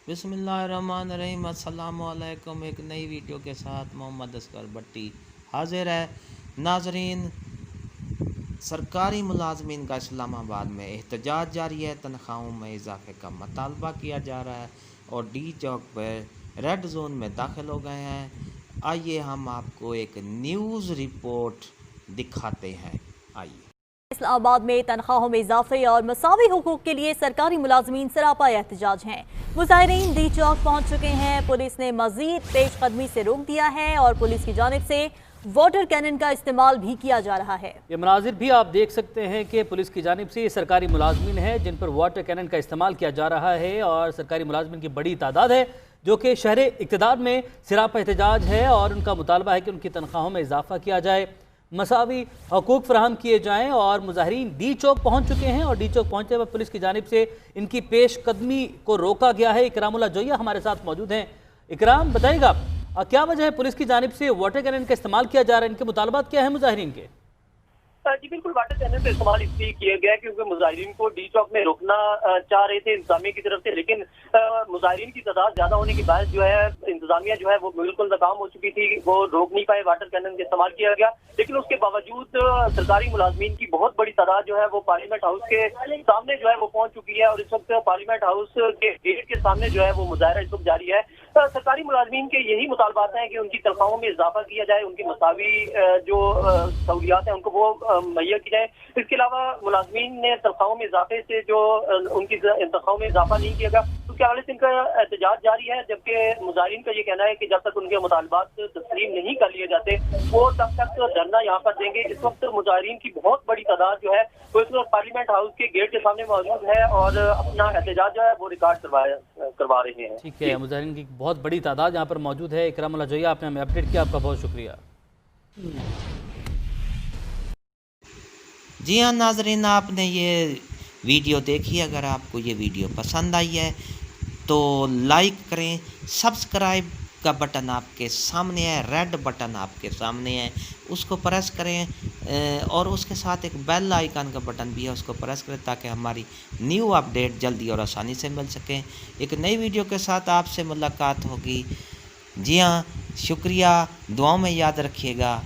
बिस्मिल्लाहिर्रहमानिर्रहीम। अस्सलाम वालेकुम। एक नई वीडियो के साथ मोहम्मद असगर भट्टी हाजिर है। नाजरीन, सरकारी मुलाजमीन का इस्लामाबाद में एहतजाज जारी है। तनख्वाहों में इजाफे का मुतालबा किया जा रहा है और डी चौक पर रेड जोन में दाखिल हो गए हैं। आइए हम आपको एक न्यूज़ रिपोर्ट दिखाते हैं। आइए। इस्लामाबाद में तनख्वाहों में इजाफे और मसावी हुकूक के लिए सरकारी मुलाजमीन सरापा एहतजाज हैं। मुजाहिरीन डी चौक पहुंच चुके हैं। पुलिस ने मजीद पेशकदमी से रोक दिया है और पुलिस की जानिब से वाटर कैनन का इस्तेमाल भी किया जा रहा है। ये मनाजिर भी आप देख सकते हैं कि पुलिस की जानिब से ये सरकारी मुलाजमीन हैं जिन पर वाटर कैनन का इस्तेमाल किया जा रहा है और सरकारी मुलाजमीन की बड़ी तादाद है जो कि शहर इक़्तिदार में सरापा एहतजाज है और उनका मुतालबा है कि उनकी तनख्वाहों में इजाफा किया जाए, मसावी हकूक़ फराहम किए जाएँ। और मुजाहिरीन डी चौक पहुँच चुके हैं और डी चौक पहुँचने पर पुलिस की जानिब से इनकी पेशकदमी को रोका गया है। इकरामुल्लाह जोया हमारे साथ मौजूद हैं। इकराम, बताइएगा क्या वजह है पुलिस की जानिब से वाटर कैनन का इस्तेमाल किया जा रहा है, इनके मुतालबात क्या है मुजाहिरीन के? जी बिल्कुल, वाटर कैनन का इस्तेमाल इसलिए किया गया क्योंकि मुजाहिरीन को डी चौक में रोकना चाह रहे थे इंतजामिया की तरफ से, लेकिन मुजाहिरीन की तादाद ज्यादा होने के बाद जो है इंतजामिया जो है वो बिल्कुल नाकाम हो चुकी थी, वो रोक नहीं पाए। वाटर कैनन का इस्तेमाल किया गया, लेकिन उसके बावजूद सरकारी मुलाजमीन की बहुत बड़ी तादाद जो है वो पार्लियामेंट हाउस के सामने जो है वो पहुंच चुकी है और इस वक्त पार्लियामेंट हाउस के गेट के सामने जो है वो मुजाहरा इस वक्त जारी है। सरकारी मुलाजमीन के यही मुतालबात हैं कि उनकी तनख्वाहों में इजाफा किया जाए, उनकी मसावी जो सहूलियात हैं उनको वो मुहैया की जाए। इसके अलावा मुलाजमीन ने तनख्वाहों में इजाफे से जो उनकी तनख्वाहों में इजाफा नहीं किया गया उसके हवाले से इनका एहतजाज जारी है, जबकि मुजाहिरीन का ये कहना है कि जब तक उनके मुतालबात तस्लीम नहीं कर लिए जाते वो तब तक धरना यहाँ पर देंगे। इस वक्त मुजाहिरीन की बहुत बड़ी तादाद जो है वो इस वक्त पार्लियामेंट हाउस के गेट के सामने मौजूद है और अपना एहतजाज जो है वो रिकॉर्ड करवा रहे हैं। ठीक है, मुजाहिरीन की बहुत बड़ी तादाद यहाँ पर मौजूद है। इकरामुल्लाह जोया, आपने हमें अपडेट किया, आपका बहुत शुक्रिया। जी हाँ नाजरीन, आपने ये वीडियो देखी। अगर आपको ये वीडियो पसंद आई है तो लाइक करें। सब्सक्राइब का बटन आपके सामने है, रेड बटन आपके सामने है, उसको प्रेस करें और उसके साथ एक बेल आइकन का बटन भी है, उसको प्रेस करें ताकि हमारी न्यू अपडेट जल्दी और आसानी से मिल सके। एक नई वीडियो के साथ आपसे मुलाकात होगी। जी हाँ, शुक्रिया, दुआओं में याद रखिएगा।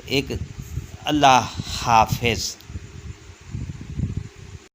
एक अल्लाह हाफिज़।